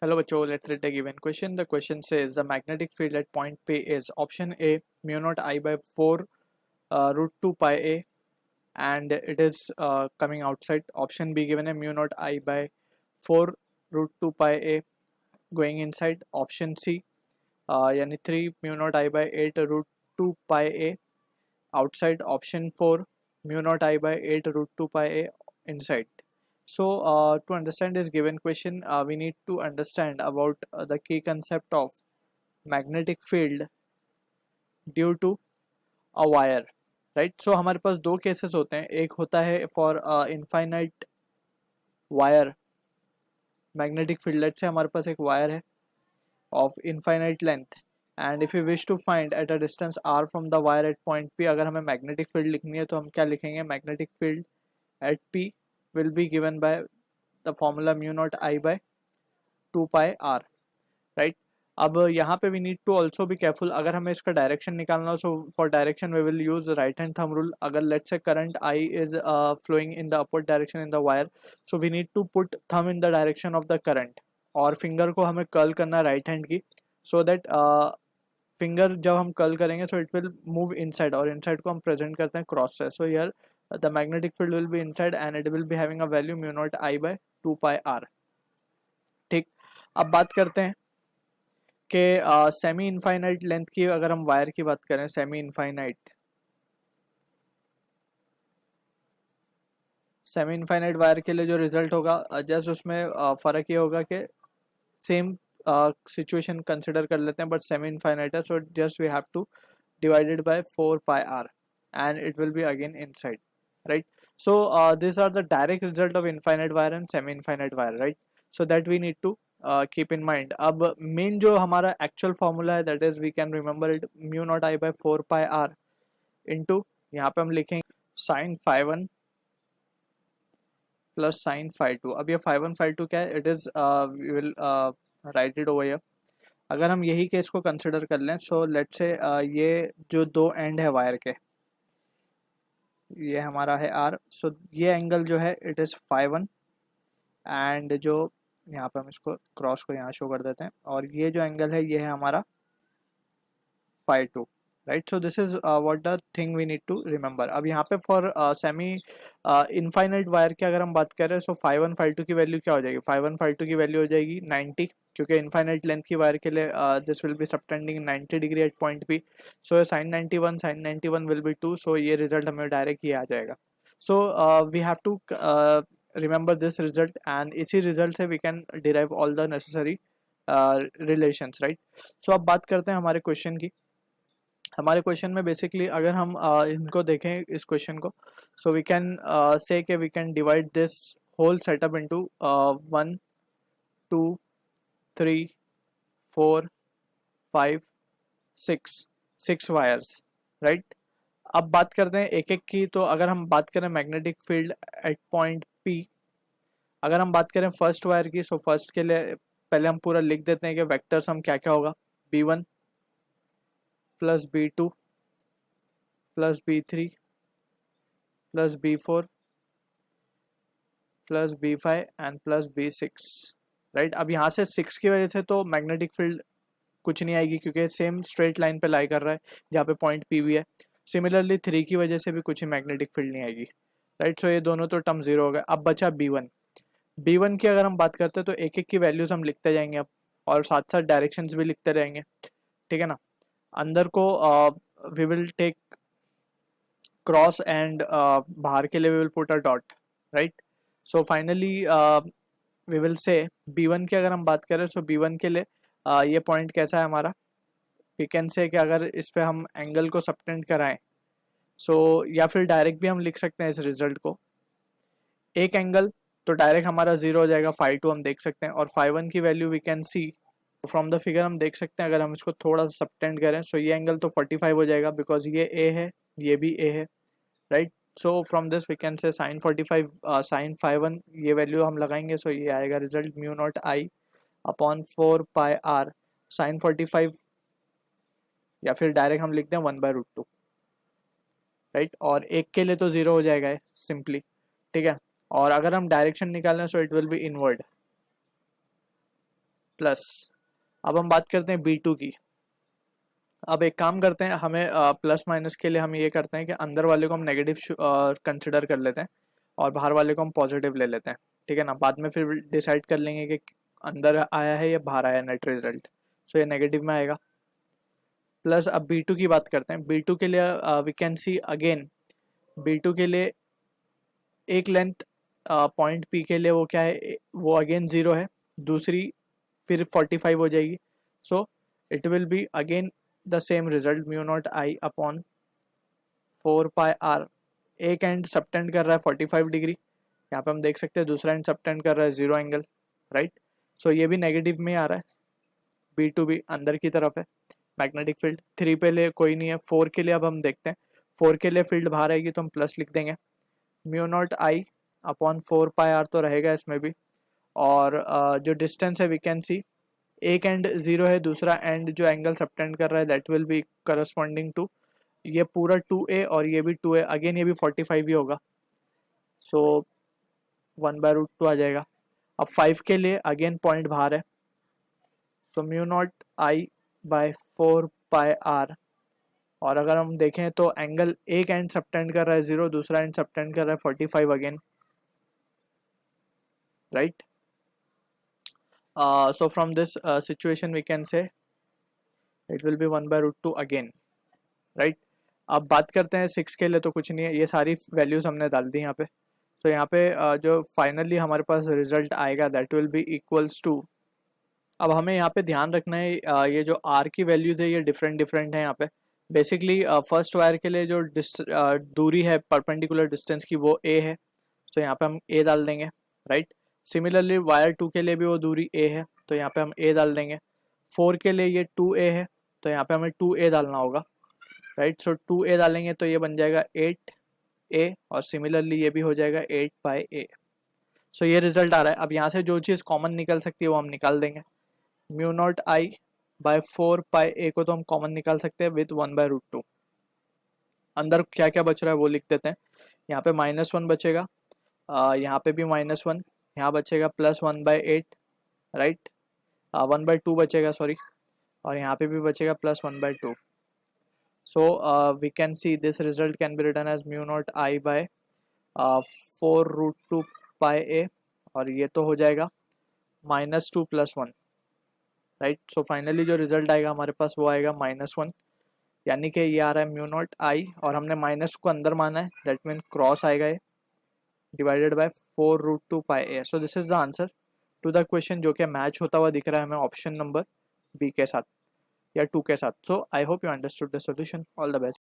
Hello बच्चों, let's read a given question. The question says the magnetic field at point P is option A mu naught I by 4 root 2 pi A and it is coming outside. Option B given a mu naught I by 4 root 2 pi A going inside. Option C यानी 3 mu naught I by 8 root 2 pi A outside. Option 4 mu naught I by 8 root 2 pi A inside. So to understand this given question, we need to understand about the key concept of magnetic field due to a wire. Right, so हमारे पास दो cases होते हैं. एक होता है for infinite wire magnetic field. Let say हमारे पास एक वायर है of infinite length and if you wish to find at a distance R from the wire at point P. अगर हमें मैग्नेटिक फील्ड लिखनी है तो हम क्या लिखेंगे? Magnetic field at P will be given by the formula mu naught I by 2 pi R. Right, अब यहाँ पे we need to also be careful. अगर हमें इसका डायरेक्शन निकालना हो, so for direction we will use right hand thumb rule. अगर let's say current I is flowing in the upward direction in the wire, so we need to put thumb in the direction of the current और finger को हमें curl करना right hand की, so that finger जब हम curl करेंगे so it will move inside और inside को हम प्रेजेंट करते हैं क्रॉस से. So here the magnetic field will be inside and it will be having a value mu naught I by 2 pi r. ठीक, अब बात करते हैं कि सेमी इनफाइनाइट लेंथ की. अगर हम वायर की बात करें, सेमी इनफाइनाइट वायर के लिए जो रिजल्ट होगा, जस्ट उसमें फ़र्क ये होगा कि सेम सिचुएशन कंसिडर कर लेते हैं बट सेमी इनफाइनाइट है, so just we have to divided by 4 pi r and it will be again inside. Right, so these are the direct result of infinite wire and semi infinite wire. Right, so that we need to keep in mind. अब main जो हमारा actual formula है that is we can remember it mu naught I by 4 pi r into, यहाँ पे हम लिखेंगे sine five one plus sine five two. अब ये फाइव वन फाइव टू क्या है? It is we will write it over here. अगर हम यही केस को कंसिडर कर लें, सो लेट्स से ये जो दो एंड है वायर के, ये हमारा है आर. सो ये एंगल जो है it is five one and जो यहाँ पे हम इसको क्रॉस को यहाँ शो कर देते हैं और ये जो एंगल है ये है हमारा five two. Right, so this is what the thing we need to remember. अब यहाँ पे फॉर सेमी इनफाइनाइट वायर की अगर हम बात करें, so five one five two की वैल्यू क्या हो जाएगी? फाइव वन फाइव टू की वैल्यू हो जाएगी 90, क्योंकि इनफाइनाइट लेंथ की वायर के लिए this will be subtending 90 degree at point P. So sine 91 will be 2. So ये रिजल्ट हमें डायरेक्ट ये आ जाएगा. So we have to remember this result and इसी रिजल्ट से we can derive all the necessary relations. Right, so अब बात करते हैं हमारे क्वेश्चन की. हमारे क्वेश्चन में बेसिकली अगर हम इनको देखें इस क्वेश्चन को, सो वी कैन से कि we can divide this whole setup into 1 2 3 4 5 6 wires. Right, अब बात करते हैं एक एक की. तो अगर हम बात करें magnetic field eight point P, अगर हम बात करें फर्स्ट वायर की, सो फर्स्ट के लिए पहले हम पूरा लिख देते हैं कि वेक्टर्स हम क्या क्या होगा. B1 plus B2 plus B3 plus B4 plus B5 and plus B6. Right, अब यहाँ से 6 की वजह से तो मैग्नेटिक फील्ड कुछ नहीं आएगी क्योंकि सेम स्ट्रेट लाइन पे लाई कर रहा है जहाँ पे पॉइंट P भी है. सिमिलरली 3 की वजह से भी कुछ ही मैग्नेटिक फील्ड नहीं आएगी. राइट, सो ये दोनों तो टर्म जीरो हो गए. अब बचा B1 की अगर हम बात करते हैं तो एक एक की वैल्यूज हम लिखते जाएंगे अब, और साथ साथ डायरेक्शंस भी लिखते रहेंगे. ठीक है ना. अंदर को we will take cross and बाहर के लिए we will put a dot. Right, so finally we will say B1 की अगर हम बात करें, सो B1 के लिए ये पॉइंट कैसा है हमारा? वी कैन से कि अगर इस पे हम एंगल को सबटेंड कराएं, सो या फिर डायरेक्ट भी हम लिख सकते हैं इस रिजल्ट को. एक एंगल तो डायरेक्ट हमारा जीरो हो जाएगा, फाइव टू हम देख सकते हैं, और फाइव वन की value we can see from the figure. हम देख सकते हैं अगर हम इसको थोड़ा सा सबटेंड करें, सो ये एंगल तो 45 हो जाएगा बिकॉज ये ए है, ये भी ए है. Right, so from this we can say sine 45 sine 51 ये वैल्यू हम लगाएंगे, सो ये आएगा result mu naught I upon 4 pi r sine 45, या फिर डायरेक्ट हम लिखते हैं 1/√2. राइट, और एक के लिए तो जीरो हो जाएगा सिंपली. ठीक है, और अगर हम डायरेक्शन निकालें सो it will B inward. Plus, अब हम बात करते हैं B2 की। अब एक काम करते हैं, हमें प्लस माइनस के लिए हम ये करते हैं कि अंदर वाले को हम नेगेटिव कंसिडर कर लेते हैं और बाहर वाले को हम पॉजिटिव ले लेते हैं, ठीक है ना। बाद में फिर डिसाइड कर लेंगे कि अंदर आया है या बाहर आया नेट रिजल्ट। सो ये नेगेटिव में आएगा। प्लस अब B2 की बात करते हैं। B2 के लिए we can see again, B2 के लिए एक लेंथ पॉइंट P के लिए वो क्या है, वो अगेन 0 है, दूसरी फिर 45 हो जाएगी। सो it will be again the same result, mu naught I upon 4πr। एक एंड सबटेंड कर रहा है 45 डिग्री, यहाँ पे हम देख सकते हैं दूसरा एंड सबटेंड कर रहा है 0 एंगल, राइट। सो ये भी नेगेटिव में ही आ रहा है, B2 भी अंदर की तरफ है। मैग्नेटिक फील्ड 3 पे लिए कोई नहीं है, 4 के लिए अब हम देखते हैं। 4 के लिए फील्ड बाहर आएगी तो हम प्लस लिख देंगे, mu naught I upon 4πr तो रहेगा इसमें भी। और जो डिस्टेंस है वी कैन सी, एक एंड 0 है, दूसरा एंड जो एंगल सबटेंड कर रहा है that will be corresponding to, ये पूरा 2a और ये भी 2a, अगेन ये भी 45 ही होगा। सो 1/√2 आ जाएगा। अब 5 के लिए अगेन पॉइंट बाहर है, so mu naught I bye 4πr। और अगर हम देखें तो एंगल एक एंड सबटेंड कर रहा है 0, दूसरा एंड सबटेंड कर रहा है 45 again, right. So from this situation we can say it will be 1/√2 again, right। अब बात करते हैं 6 के लिए, तो कुछ नहीं है, ये सारी वैल्यूज हमने डाल दी यहाँ पे। तो यहाँ पे जो फाइनली हमारे पास रिजल्ट आएगा that will be equals to, अब हमें यहाँ पे ध्यान रखना है ये जो r की वैल्यूज है ये डिफरेंट डिफरेंट है यहाँ पे। बेसिकली फर्स्ट वायर के लिए जो दूरी है परपेंडिकुलर डिस्टेंस की वो a है, तो यहाँ पे हम a डाल देंगे, राइट। सिमिलरली वायर 2 के लिए भी वो दूरी a है, तो यहाँ पे हम a डाल देंगे। 4 के लिए ये 2a है, तो यहाँ पे हमें 2a डालना होगा, राइट। सो 2a डालेंगे तो ये बन जाएगा 8a, और सिमिलरली ये भी हो जाएगा 8/a। सो ये रिजल्ट आ रहा है। अब यहाँ से जो चीज़ कॉमन निकल सकती है वो हम निकाल देंगे। Mu naught I bye 4πa को तो हम कॉमन निकाल सकते हैं विथ 1/√2। अंदर क्या क्या बच रहा है वो लिख देते हैं। यहाँ पे -1 बचेगा, यहाँ पे भी -1, यहाँ बचेगा +1/8, राइट, 1/2 बचेगा सॉरी, और यहाँ पे भी बचेगा +1/2। So we can see this result can be written as mu naught I by 4√2πa, और ये तो हो जाएगा -2 + 1, राइट। सो फाइनली जो रिजल्ट आएगा हमारे पास वो आएगा -1, यानी कि ये आ रहा है म्यू नॉट आई, और हमने माइनस को अंदर माना है, दैट मीन क्रॉस आएगा ये, divided by 4√2πa। So this is the answer to the question, जो कि मैच होता हुआ दिख रहा है हमें ऑप्शन नंबर बी के साथ या 2 के साथ। So I hope you understood the solution. All the best.